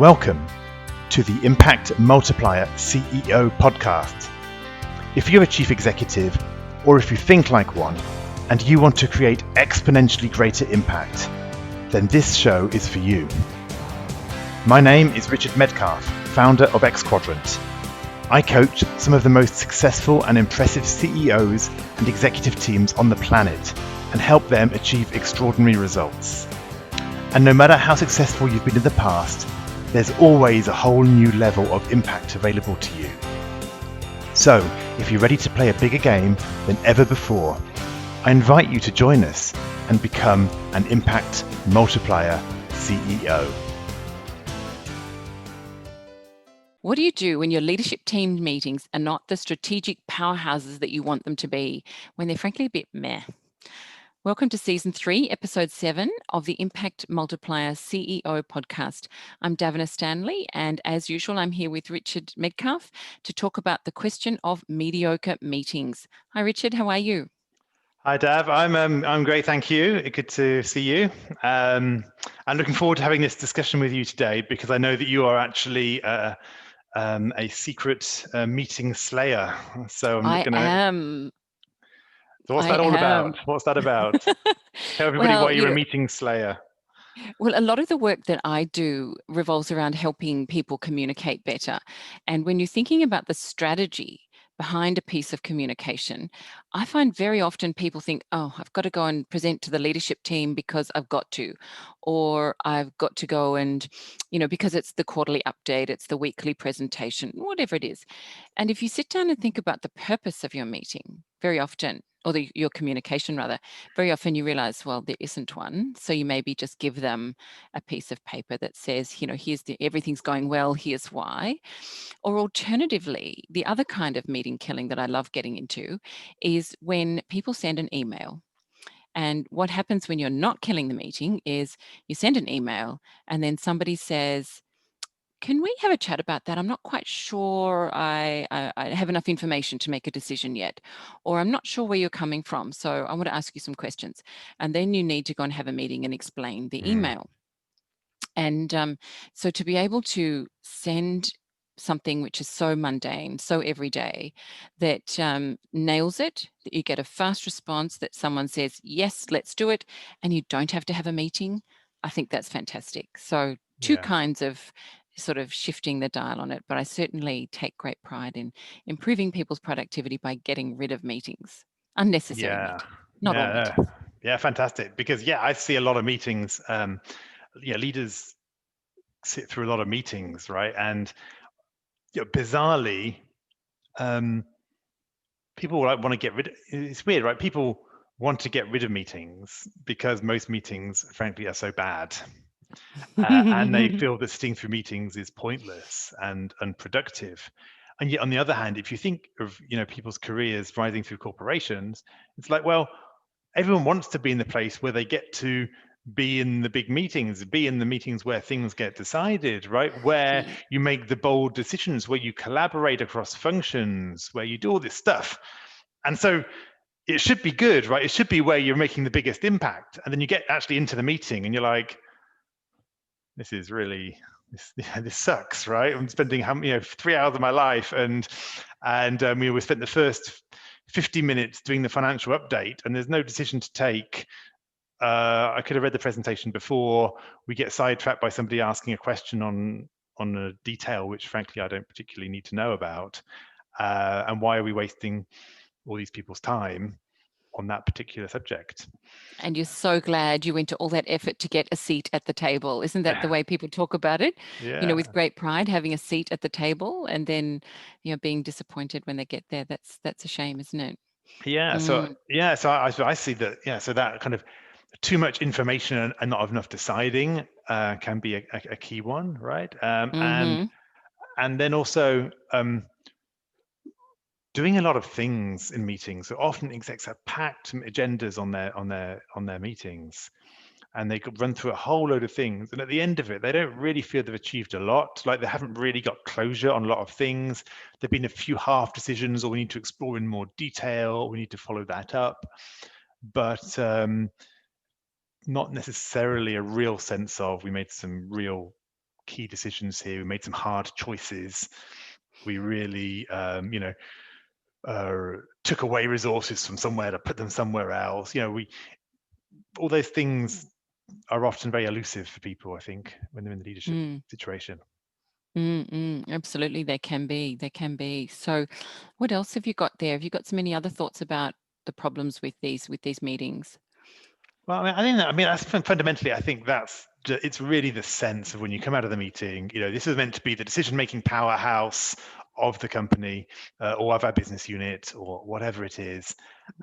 Welcome to the Impact Multiplier CEO podcast. If you're a chief executive, or if you think like one, and you want to create exponentially greater impact, then this show is for you. My name is Richard Medcalf, founder of X Quadrant. I coach some of the most successful and impressive CEOs and executive teams on the planet and help them achieve extraordinary results. And no matter how successful you've been in the past, there's always a whole new level of impact available to you. So, if you're ready to play a bigger game than ever before, I invite you to join us and become an Impact Multiplier CEO. What do you do when your leadership team meetings are not the strategic powerhouses that you want them to be, when they're frankly a bit meh? Welcome to Season 3, Episode 7 of the Impact Multiplier CEO podcast. I'm Davina Stanley, and as usual, I'm here with Richard Medcalf to talk about the question of mediocre meetings. Hi, Richard. How are you? Hi, Dav. I'm great, thank you. Good to see you. I'm looking forward to having this discussion with you today because I know that you are actually a secret meeting slayer. So I'm going to. So what's that all about? What's that about? Tell everybody why you're a meeting slayer. Well, a lot of the work that I do revolves around helping people communicate better. And when you're thinking about the strategy behind a piece of communication, I find very often people think, oh, I've got to go and present to the leadership team because I've got to, or I've got to go and, because it's the quarterly update, it's the weekly presentation, whatever it is. And if you sit down and think about the purpose of your meeting, very often, or your communication rather, very often you realize, well, there isn't one. So you maybe just give them a piece of paper that says, here's everything's going well, here's why. Or alternatively, the other kind of meeting killing that I love getting into is when people send an email. And what happens when you're not killing the meeting is you send an email and then somebody says, can we have a chat about that? I'm not quite sure I have enough information to make a decision yet, or I'm not sure where you're coming from. So I want to ask you some questions. And then you need to go and have a meeting and explain the email. And so to be able to send something which is so mundane, so everyday, that nails it, that you get a fast response, that someone says, yes, let's do it, and you don't have to have a meeting, I think that's fantastic. So two kinds of sort of shifting the dial on it, but I certainly take great pride in improving people's productivity by getting rid of meetings, unnecessary meetings, not all meetings. Yeah, fantastic. Because I see a lot of meetings. Leaders sit through a lot of meetings, right? And bizarrely, people want to get rid of, it's weird, right? People want to get rid of meetings because most meetings, frankly, are so bad. And they feel that sitting through meetings is pointless and unproductive. And yet, on the other hand, if you think of people's careers rising through corporations, it's like, well, everyone wants to be in the place where they get to be in the big meetings, be in the meetings where things get decided, right? Where you make the bold decisions, where you collaborate across functions, where you do all this stuff. And so it should be good, right? It should be where you're making the biggest impact. And then you get actually into the meeting and you're like, this is really, this sucks, right? I'm spending 3 hours of my life and we spent the first 50 minutes doing the financial update and there's no decision to take. I could have read the presentation before. We get sidetracked by somebody asking a question on a detail which frankly I don't particularly need to know about. And why are we wasting all these people's time on that particular subject? And you're so glad you went to all that effort to get a seat at the table. Isn't that the way people talk about it? Yeah. With great pride, having a seat at the table and then, being disappointed when they get there. That's a shame, isn't it? Yeah. So I see that. So that kind of too much information and not enough deciding can be a key one, right? And then also doing a lot of things in meetings. So often execs have packed agendas on their meetings, and they could run through a whole load of things. And at the end of it, they don't really feel they've achieved a lot. Like they haven't really got closure on a lot of things. There've been a few half decisions, or we need to explore in more detail. We need to follow that up, but not necessarily a real sense of we made some real key decisions here. We made some hard choices. We really, took away resources from somewhere to put them somewhere else. All those things are often very elusive for people, I think, when they're in the leadership situation. Absolutely, they can be. They can be. So, what else have you got there? Have you got so many other thoughts about the problems with these meetings? Well, that's fundamentally, I think it's really the sense of when you come out of the meeting, this is meant to be the decision-making powerhouse of the company or of our business unit or whatever it is.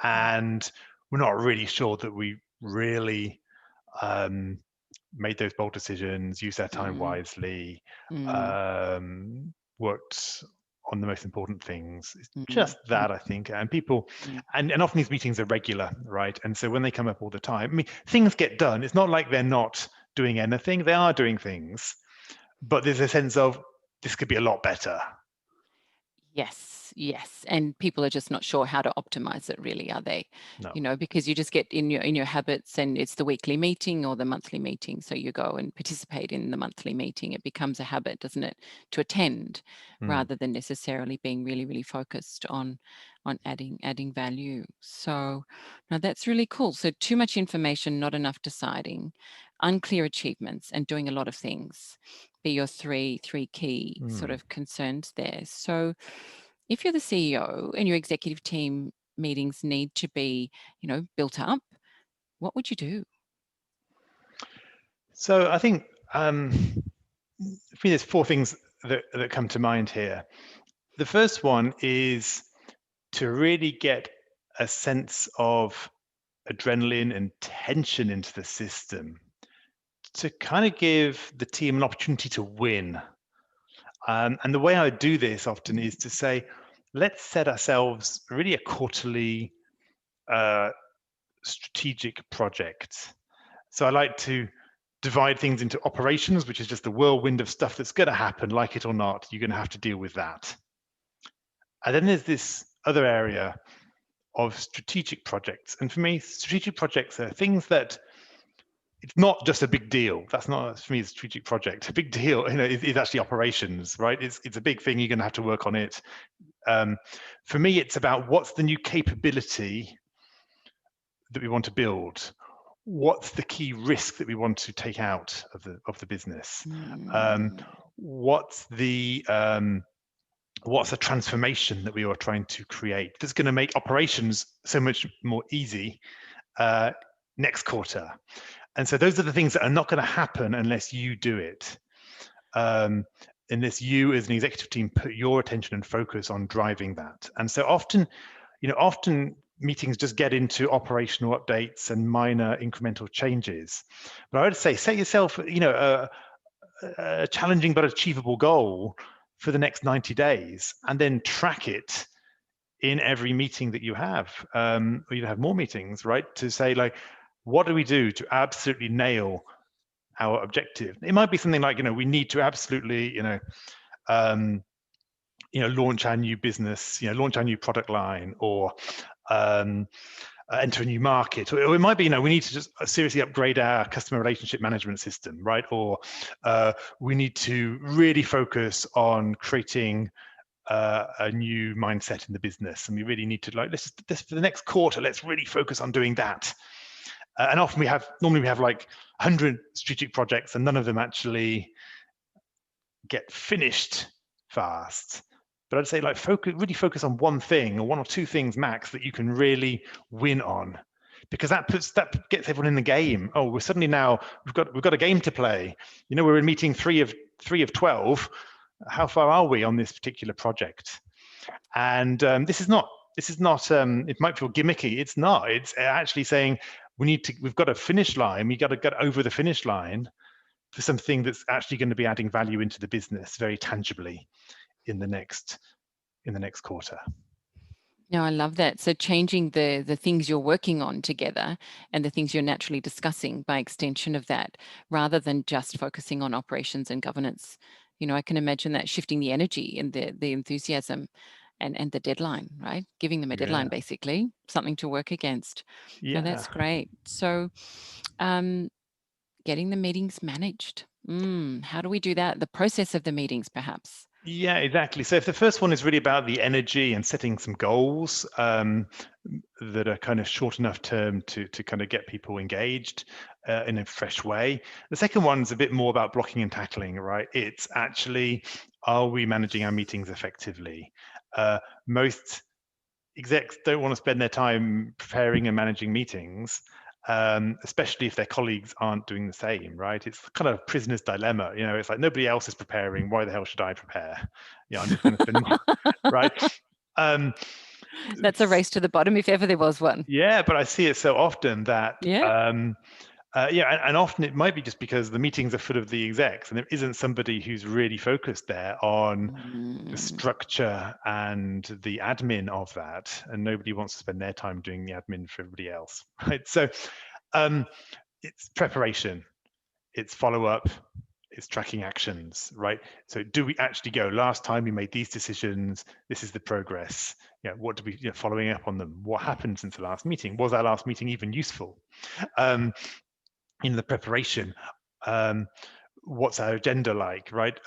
And we're not really sure that we really made those bold decisions, used our time wisely, Mm, worked on the most important things. It's mm, just that, I think. And people, mm. and often these meetings are regular, right? And so when they come up all the time, I mean, things get done. It's not like they're not doing anything. They are doing things, but there's a sense of this could be a lot better. Yes, yes. And people are just not sure how to optimize it really, are they? No. Because you just get in your habits and it's the weekly meeting or the monthly meeting. So you go and participate in the monthly meeting. It becomes a habit, doesn't it, to attend Mm. rather than necessarily being really, really focused on adding value. So now that's really cool. So too much information, not enough deciding, unclear achievements, and doing a lot of things be your three key sort Mm. of concerns there. So if you're the CEO and your executive team meetings need to be, built up, what would you do? So I think for me, there's four things that come to mind here. The first one is to really get a sense of adrenaline and tension into the system to kind of give the team an opportunity to win. And the way I do this often is to say, let's set ourselves really a quarterly uh, strategic project. So I like to divide things into operations, which is just the whirlwind of stuff that's going to happen, like it or not. You're going to have to deal with that. And then there's this other area of strategic projects. And for me, strategic projects are things that it's not just a big deal. That's not, for me, a strategic project. A big deal, is actually operations, right? It's a big thing. You're going to have to work on it. For me, it's about what's the new capability that we want to build. What's the key risk that we want to take out of the business? Mm, What's the transformation that we are trying to create that's going to make operations so much more easy next quarter? And so those are the things that are not going to happen unless you do it. Unless you as an executive team put your attention and focus on driving that. And so often meetings just get into operational updates and minor incremental changes. But I would say set yourself, a challenging but achievable goal for the next 90 days and then track it in every meeting that you have, or you have more meetings, right? To say, like, what do we do to absolutely nail our objective? It might be something like, we need to absolutely, launch our new business, launch our new product line, or enter a new market. Or it might be, we need to just seriously upgrade our customer relationship management system, right? Or we need to really focus on creating a new mindset in the business, and we really need to, like, this for the next quarter, let's really focus on doing that. And often normally we have like 100 strategic projects, and none of them actually get finished fast. But I'd say, like, really focus on one thing or one or two things max that you can really win on, because that gets everyone in the game. Oh, we're suddenly now we've got a game to play. We're in meeting 3 of 12. How far are we on this particular project? And this is not. It might feel gimmicky. It's not. It's actually saying we've got a finish line. We got to get over the finish line for something that's actually going to be adding value into the business very tangibly in the next quarter. no, I love that. So changing the things you're working on together and the things you're naturally discussing by extension of that, rather than just focusing on operations and governance. I can imagine that shifting the energy and the enthusiasm and the deadline, right? Giving them a deadline, Yeah. basically, something to work against. No, Yeah. that's great. So getting the meetings managed. How do we do that? The process of the meetings, perhaps. Yeah, exactly. So if the first one is really about the energy and setting some goals that are kind of short enough term to kind of get people engaged in a fresh way. The second one's a bit more about blocking and tackling, right? It's actually, are we managing our meetings effectively? Most execs don't want to spend their time preparing and managing meetings, especially if their colleagues aren't doing the same, right? It's kind of a prisoner's dilemma. It's like nobody else is preparing. Why the hell should I prepare? I'm just going to spend more, right? Um, That's a race to the bottom, if ever there was one. yeah, but I see it so often that Yeah. and often it might be just because the meetings are full of the execs and there isn't somebody who's really focused there on the Mm, structure and the admin of that, and nobody wants to spend their time doing the admin for everybody else, right? So it's preparation, it's follow-up, it's tracking actions, right? So do we actually go, last time we made these decisions, this is the progress, what do we, following up on them, what happened since the last meeting, was our last meeting even useful? In the preparation, what's our agenda like, right?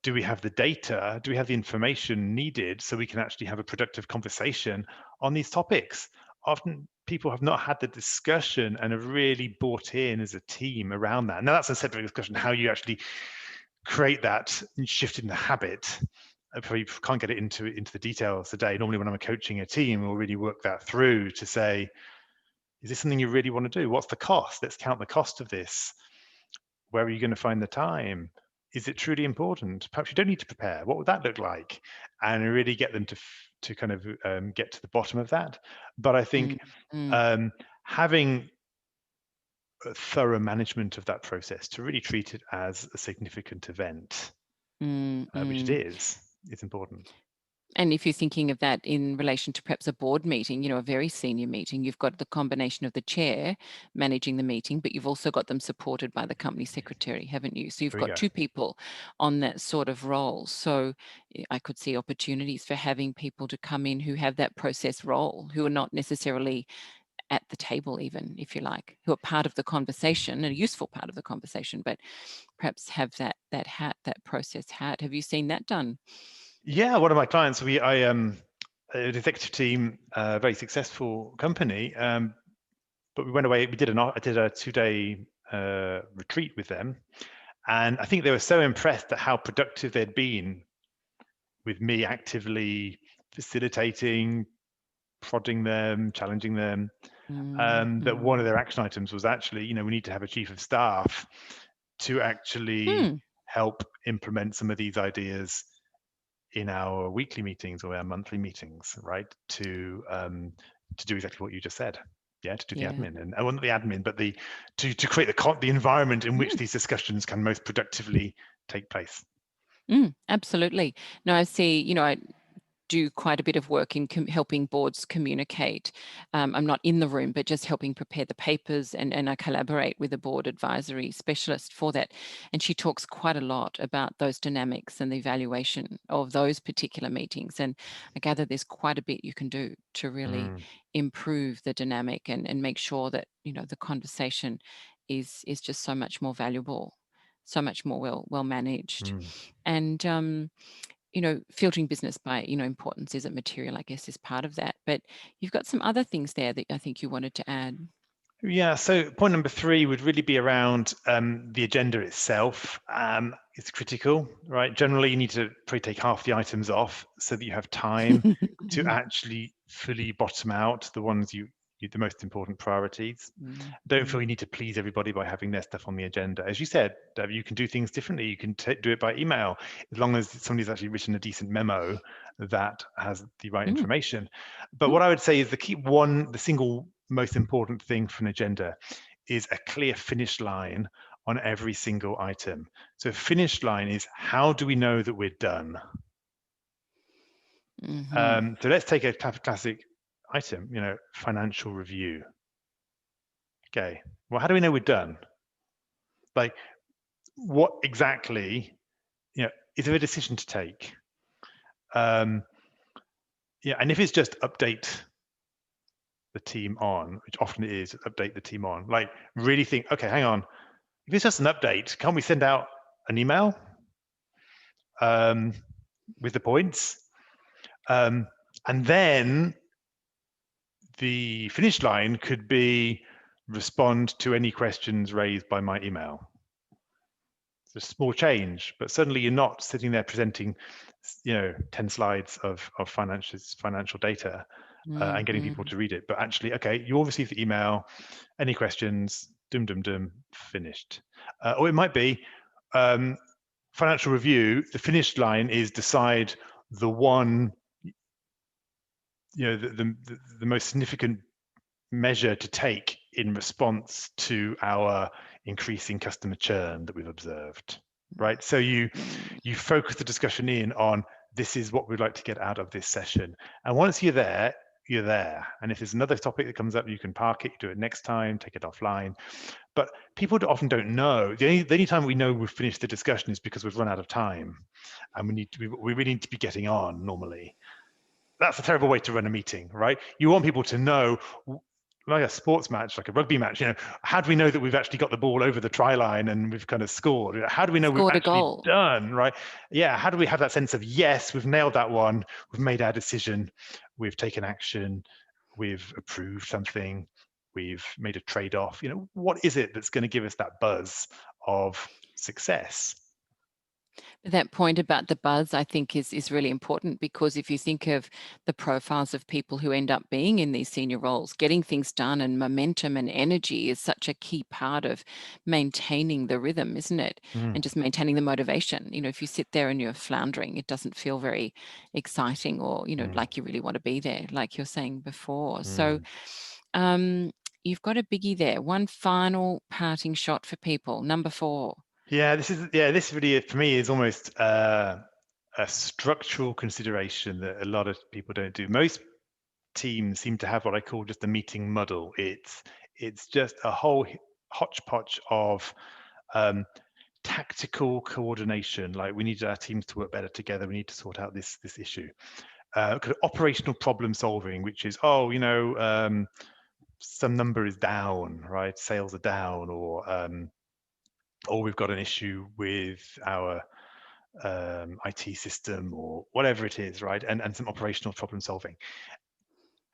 Do we have the data? Do we have the information needed so we can actually have a productive conversation on these topics? Often people have not had the discussion and have really bought in as a team around that. Now that's a separate discussion, how you actually create that shift in the habit. I probably can't get it into the details today. Normally when I'm coaching a team, we'll really work that through to say, is this something you really want to do? What's the cost? Let's count the cost of this. Where are you going to find the time? Is it truly important? Perhaps you don't need to prepare. What would that look like? And really get them to kind of get to the bottom of that. But I think mm, mm, having a thorough management of that process to really treat it as a significant event, mm, which it mm. is important. And if you're thinking of that in relation to perhaps a board meeting, a very senior meeting, you've got the combination of the chair managing the meeting, but you've also got them supported by the company secretary, haven't you? So you've There we got go. two people on that sort of role. So I could see opportunities for having people to come in who have that process role, who are not necessarily at the table, even, if you like, who are part of the conversation, a useful part of the conversation, but perhaps have that hat, that process hat. Have you seen that done? Yeah, one of my clients, an executive team, a very successful company, but we went away. I did a 2-day retreat with them, and I think they were so impressed at how productive they'd been with me actively facilitating, prodding them, challenging them. Mm, That one of mm. their action items was actually, we need to have a chief of staff to actually Hmm. help implement some of these ideas in our weekly meetings or our monthly meetings, right? To do exactly what you just said. Yeah, to do the Yeah. admin, and well, not the admin, but to create the environment in which Mm, these discussions can most productively take place. absolutely. No, I see, I do quite a bit of work in helping boards communicate. I'm not in the room, but just helping prepare the papers, and I collaborate with a board advisory specialist for that. And she talks quite a lot about those dynamics and the evaluation of those particular meetings. And I gather there's quite a bit you can do to really Mm, improve the dynamic and make sure that, the conversation is just so much more valuable, so much more well managed. mm. And filtering business by, importance isn't material, I guess, is part of that. But you've got some other things there that I think you wanted to add. Yeah, so point number 3 would really be around the agenda itself. It's critical, right? Generally, you need to probably take half the items off so that you have time to actually fully bottom out the ones the most important priorities. Mm, Don't feel mm, you need to please everybody by having their stuff on the agenda. As you said, you can do things differently. You can do it by email, as long as somebody's actually written a decent memo that has the right mm, information. But mm, what I would say is the single most important thing for an agenda is a clear finish line on every single item. So finish line is, how do we know that we're done? mhm, So let's take a classic item, financial review. Okay, well, how do we know we're done? Like, what exactly, is there a decision to take? Um, yeah, and if it's just update the team on, which often it is, update the team on, like really think, okay, hang on, if it's just an update, can't we send out an email with the points? And then the finish line could be respond to any questions raised by my email. It's a small change, but suddenly you're not sitting there presenting, 10 slides of financial data and getting people to read it. But actually, okay, you all received the email. Any questions? Dum dum dum. Finished. Or it might be financial review. The finish line is decide the one, the most significant measure to take in response to our increasing customer churn that we've observed, right? So you focus the discussion in on this is what we'd like to get out of this session. And once you're there, you're there. And if there's another topic that comes up, you can park it, do it next time, take it offline. But people often don't know. The only time we know we've finished the discussion is because we've run out of time and we really need to be getting on normally. That's a terrible way to run a meeting, right? You want people to know, like a sports match, like a rugby match, how do we know that we've actually got the ball over the try line and we've kind of scored? How do we know we've Scored a actually goal. done, right? Yeah, how do we have that sense of, yes, we've nailed that one, we've made our decision, we've taken action, we've approved something, we've made a trade-off. What is it that's going to give us that buzz of success? That point about the buzz, I think, is really important, because if you think of the profiles of people who end up being in these senior roles, getting things done and momentum and energy is such a key part of maintaining the rhythm, isn't it? And just maintaining the motivation. If you sit there and you're floundering, it doesn't feel very exciting or, like you really want to be there, like you're saying before. So you've got a biggie there. One final parting shot for people. Number 4. Yeah, this really for me is almost a structural consideration that a lot of people don't do. Most teams seem to have what I call just a meeting muddle. It's just a whole hodgepodge of tactical coordination. Like, we need our teams to work better together. We need to sort out this issue. Kind of operational problem solving, which is, some number is down, right? Sales are down, or we've got an issue with our IT system, or whatever it is, right? And some operational problem solving.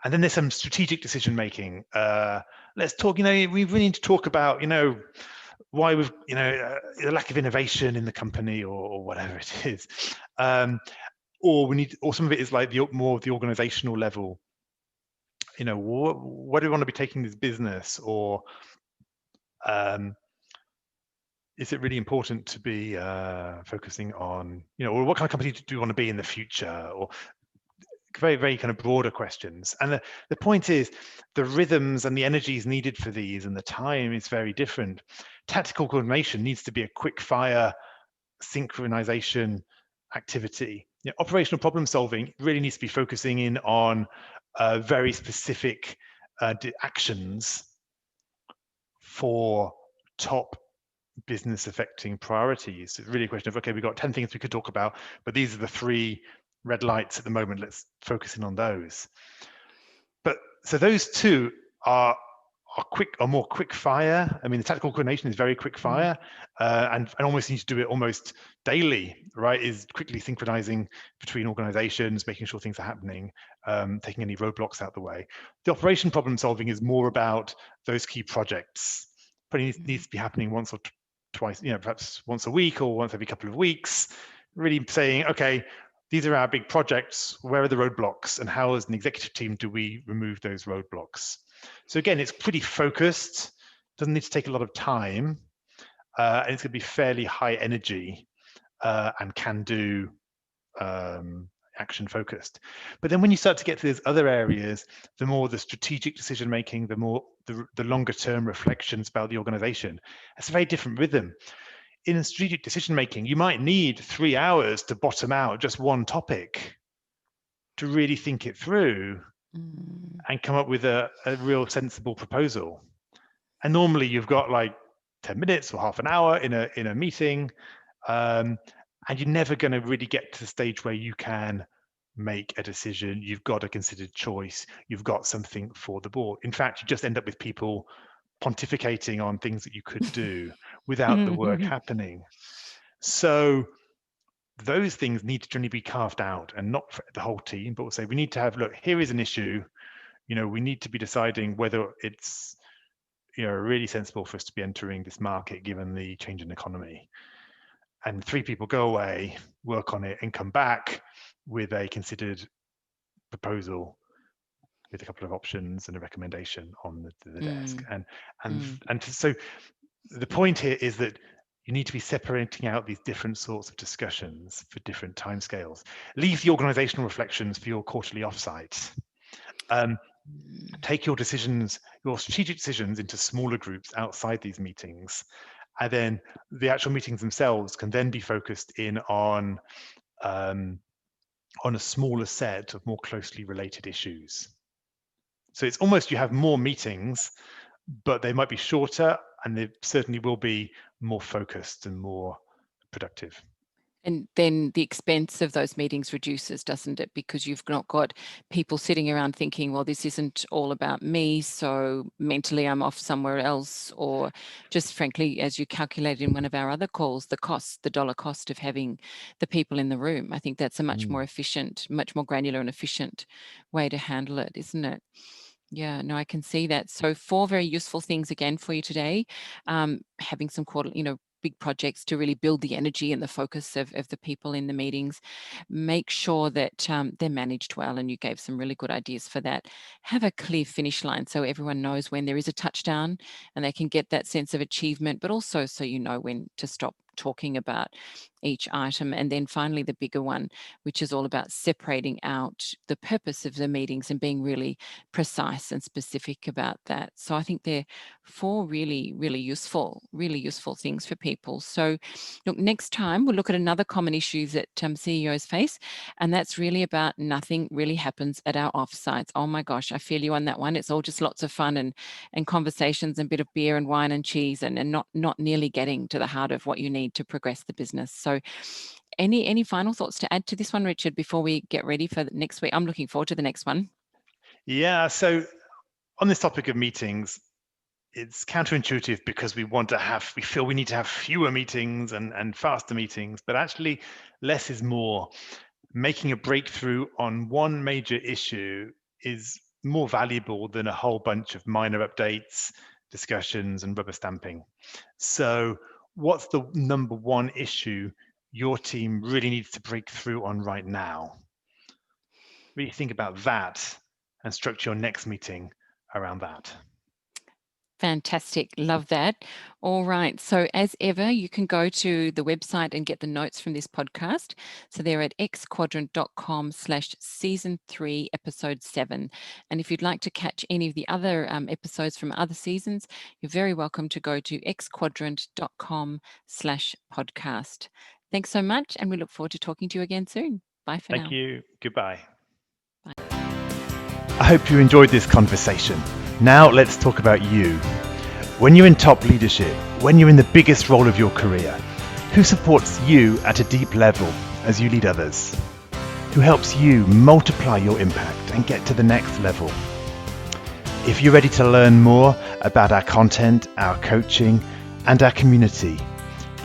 And then there's some strategic decision making. Let's talk, we really need to talk about, why we've, the lack of innovation in the company, or whatever it is. Or some of it is like more of the organizational level. What do we want to be taking this business? Or is it really important to be focusing on, or what kind of company do we want to be in the future? Or very, very kind of broader questions. And the point is, the rhythms and the energies needed for these and the time is very different. Tactical coordination needs to be a quick fire synchronization activity. Operational problem solving really needs to be focusing in on very specific actions for top business affecting priorities. It's really a question of, okay, we've got 10 things we could talk about, but these are the 3 red lights at the moment. Let's focus in on those. But so those 2 are more quick fire. I mean, the tactical coordination is very quick fire, and almost need to do it almost daily, right? Is quickly synchronizing between organizations, making sure things are happening, taking any roadblocks out the way. The operation problem solving is more about those key projects. Probably needs to be happening once or twice, perhaps once a week or once every couple of weeks. Really saying, okay, these are our big projects. Where are the roadblocks, and how, as an executive team, do we remove those roadblocks? So again, it's pretty focused, doesn't need to take a lot of time, and it's going to be fairly high energy and can do action focused. But then when you start to get to these other areas, the more the strategic decision making, the more the longer term reflections about the organization, it's a very different rhythm. In strategic decision making, you might need 3 hours to bottom out just one topic, to really think it through and come up with a real sensible proposal. And normally you've got like 10 minutes or half an hour in a meeting, and you're never going to really get to the stage where you can make a decision. You've got a considered choice. You've got something for the board. In fact, you just end up with people pontificating on things that you could do, without the work happening. So those things need to generally be carved out, and not for the whole team, but we'll say we need to have, look, here is an issue. We need to be deciding whether it's really sensible for us to be entering this market given the change in economy. And 3 people go away, work on it, and come back with a considered proposal with a couple of options and a recommendation on the desk. And so the point here is that you need to be separating out these different sorts of discussions for different timescales. Leave the organizational reflections for your quarterly offsite. Take your decisions, your strategic decisions, into smaller groups outside these meetings. And then the actual meetings themselves can then be focused in on a smaller set of more closely related issues. So it's almost, you have more meetings, but they might be shorter, and they certainly will be more focused and more productive. And then the expense of those meetings reduces, doesn't it? Because you've not got people sitting around thinking, well, this isn't all about me, so mentally I'm off somewhere else. Or just frankly, as you calculated in one of our other calls, the dollar cost of having the people in the room. I think that's a much more efficient, much more granular and efficient way to handle it, isn't it? Yeah, no, I can see that. So 4 very useful things again for you today. Having some big projects to really build the energy and the focus of the people in the meetings. Make sure that they're managed well, and you gave some really good ideas for that. Have a clear finish line so everyone knows when there is a touchdown and they can get that sense of achievement, but also so you know when to stop talking about each item. And then finally, the bigger one, which is all about separating out the purpose of the meetings and being really precise and specific about that. So I think they're 4 really, really useful things for people. So look, next time we'll look at another common issue that CEOs face, and that's really about nothing really happens at our offsites. Oh my gosh, I feel you on that one. It's all just lots of fun and conversations and a bit of beer and wine and cheese, and not nearly getting to the heart of what you need to progress the business. So any final thoughts to add to this one, Richard, before we get ready for next week? I'm looking forward to the next one. Yeah, so on this topic of meetings, it's counterintuitive because we feel we need to have fewer meetings and faster meetings, but actually less is more. Making a breakthrough on one major issue is more valuable than a whole bunch of minor updates, discussions, and rubber stamping. So what's the number one issue your team really needs to break through on right now? Really think about that and structure your next meeting around that. Fantastic. Love that. All right. So as ever, you can go to the website and get the notes from this podcast. So they're at xquadrant.com/season3, episode 7. And if you'd like to catch any of the other episodes from other seasons, you're very welcome to go to xquadrant.com/podcast. Thanks so much. And we look forward to talking to you again soon. Bye for now. Thank you. Goodbye. Bye. I hope you enjoyed this conversation. Now let's talk about you. When you're in top leadership, when you're in the biggest role of your career, who supports you at a deep level as you lead others? Who helps you multiply your impact and get to the next level? If you're ready to learn more about our content, our coaching, and our community,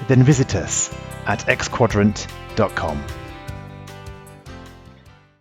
then visit us at xquadrant.com.